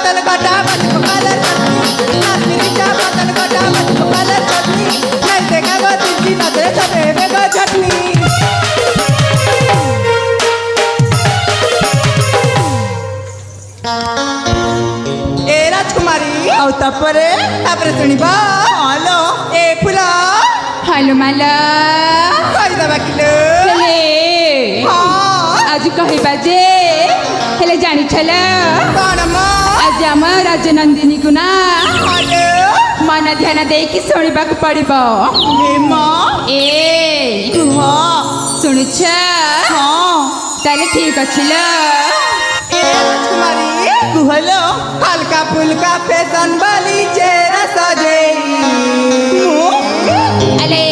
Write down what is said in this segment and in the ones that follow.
बदल गटा बदल चटनी नाचनीच्या बदल गटा बदल चटनी नाही देखा गो तुझी नजरे सदेवे गो चटनी ए राजकुमारी ଆଉ ତାପରେ ଶୁଣିବ ହ୍ୟାଲୋ ଏ ଫୁଲ हेलो माला କହିଦେବା କିଲୋ हेले ହଁ आज कहबा जे हेले जानी छला କଣ ମ आज आम राजनंदिनी को ना ହ୍ୟାଲୋ मन ध्यान देकी शुणवाक पड़ब ହେ ମା ए କୁହ शुणुछ ହଁ ताले ठीक अछि ल ए राजकुमारी କୁହଲୋ हल्का फुल्का फैशन वाली चेहरा सजेई अले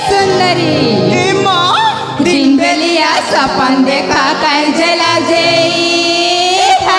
सुंदरी ହେ ମା दिन बेलिया सपन देखा कहीं जला जेई है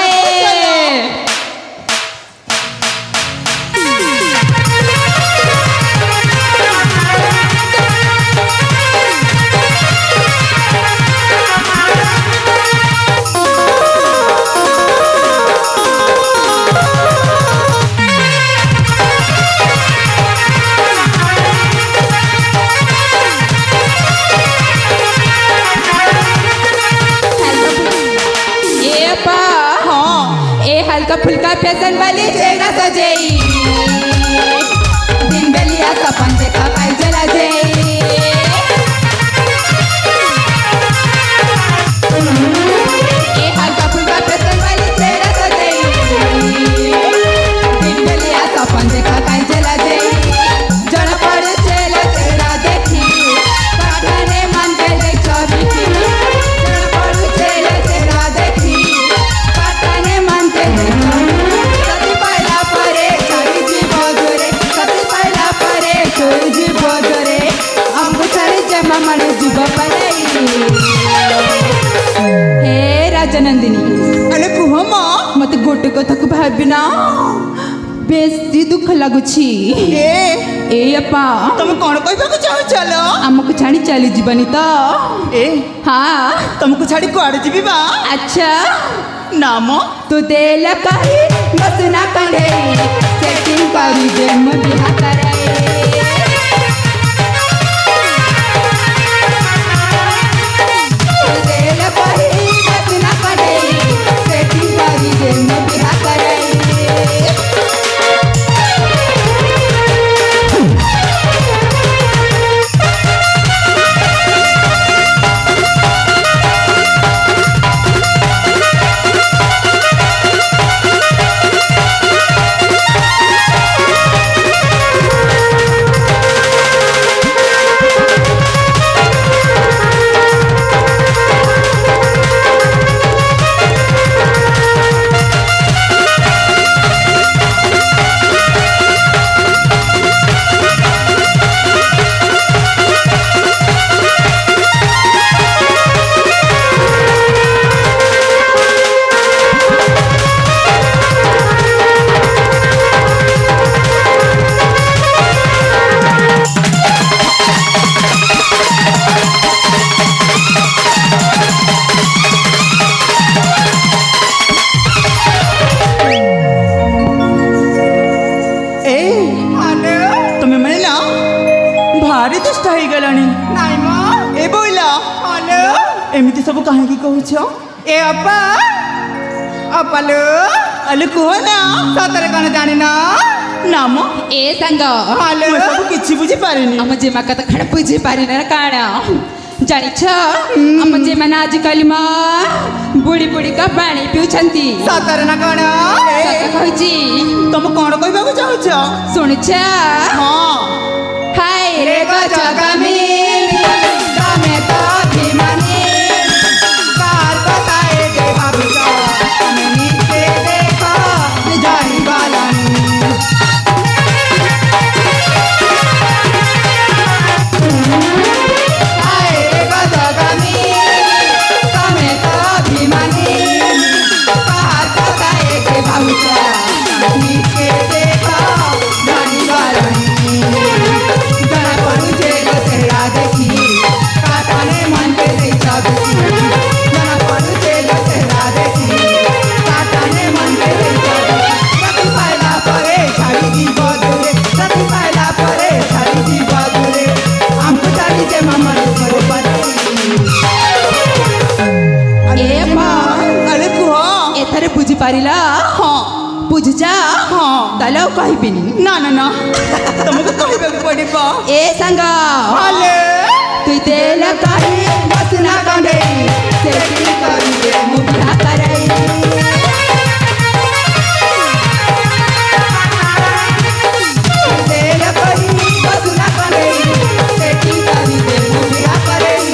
हल्का फुल्का फैशन वाली चेहरा सजेई दिन बेलिया सपन देखा पाई जला जेई ए हल्का फुल्का फैशन वाली चेहरा सजेई दिन बेलिया सपन देखा पाई जला जेई जड़ पर चेला चेहरा देखी पठाने मन के देख छवि की जड़ पर चेला चेहरा देखी पठाने मन के सती पाइला परे छोरी जीव जोरे सती पाइला परे छोरी जीव जोरे हमको छाड़ी जमा मन जीव पड़ाई हे राजनंदिनी अरे कुह ମା मत गोटे कथा को भाबिना बेसी दुख लगुछि ଏ ए अपा ତମେ କ'ଣ କହିବାକୁ ଚାହୁଁଛ ଲୋ ଆମକୁ ଛାଡ଼ି ଚାଲି ଯିବାନି ତ ଏ हाँ ତମକୁ ଛାଡ଼ି କୁଆଡ଼େ ଯିବି ବା अच्छा ନାମ तू देल कही बस ना करे सेटिंग करी दे बिहा करे तू देल कही बस ना करे सेटिंग करी दे बिहा करे ଏ ତମେ ମାନେ ନା ଭାରି ଦୁଷ୍ଟ ହେଇଗଲାଣି ନାଇଁ ମ ଏ ବୋଇଲା ହ୍ୟାଲୋ ଏମିତି ସବୁ କାହିଁକି କହୁଛ ଏ ଅପା ଅପାଲୋ ଆଲେ କୁହ ନା ସତରେ କ'ଣ ଜାଣିନ ନାମ ए संग ହ୍ୟାଲୋ ମୁଁ ଏସବୁ କିଛି ବୁଝିପାରିନି ଆମ ଯେମା କଥା ଖାଣ ବୁଝି ପାରିନ କାଣ ଜାଣିଛ ଆମ ଯେମାନେ ଆଜିକାଲି ମା ବୁଢ଼ୀ ବୁଢ଼ୀକା ପାଣି ପିଉଛନ୍ତି ସତରେ ନା କ'ଣ ସତ କହିଛି ତମେ କ'ଣ କହିବାକୁ ଚାହୁଁଛ ଶୁଣିଛ ହଁ ହାय ରେ ଗଜଗାମୀ ତମେ ତ ଅଭିମାନୀ କାହାର କଥା ଏତେ ଭାବୁଛ ତମେ ନିଜେ ଦେଖ ଜାଣିଗଲଣି ହାୟ ରେ ଗଜଗାମୀ ତମେ ତ ଅଭିମାନୀ କାହାର କଥା ଏତେ ଭାବୁଛ ନିଜେ ଦେଖ ଜାଣିଗଲଣି ଜଣା ପଡ଼ୁଛେ ଚେହେରା ଦେଖ बुझिपारिला हाँ बुझुचा हाँ ताले ଆଉ କହିବିନି ना ना ना तुमको कहबे पड़िब ए संग हेलो तुई तेल काही मसना कंडेई सेठी करी दे मुबिहा करई तेल काही मसना कंडेई सेठी करी दे मुबिहा करई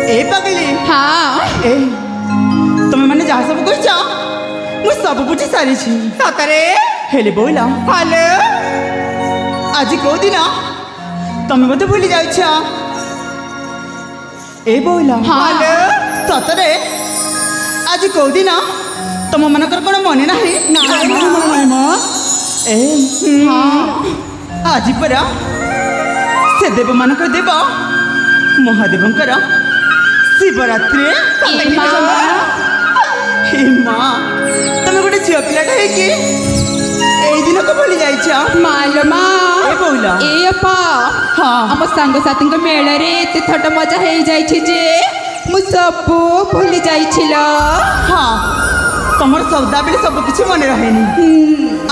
ए पगली हां ए तुम मैंने जहाँ सब कह मु सब बुझी सारी सतरे हेले बोला हेलो आज कौ दिन तुम मत भूली जाइछ ए बोला हेलो सतरे आज कौ दिन तुम मनकर कौन मन ना ए आज परा से देव मानक देव महादेवंकर शिवरात्रि ए माँ हे माँ तुम गोटे झील पिलाटा है दिन को भूली जाइछ मालमा ए बोला ए अपा हाँ आम सांग साथी मेल रे एते थट मजा हो जाइछि जे मु सब भूली जाइछिल हाँ तुम सौदा बेले सब किसी मन रहे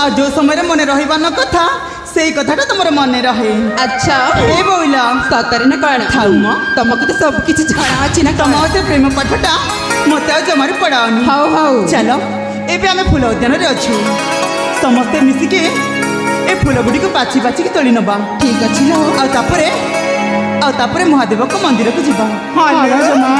आ जो समय मन रही कथा से कथाटा तुम मन रहे अच्छा ए बोला सतरे न कण थाउ म तुमको तो सब किछि जଣା अछि न तुम से प्रेम पाठटा मत जमार पड़ाओनी हाउ हाउ चलो एबे आमे फूल उद्यान रे अच्छु समस्ते मिसिके ए फूल गुडी को बाची बाची के तोली नबा ठीक अछि लो आ तापरे महादेव को मंदिर को जीवा हेलो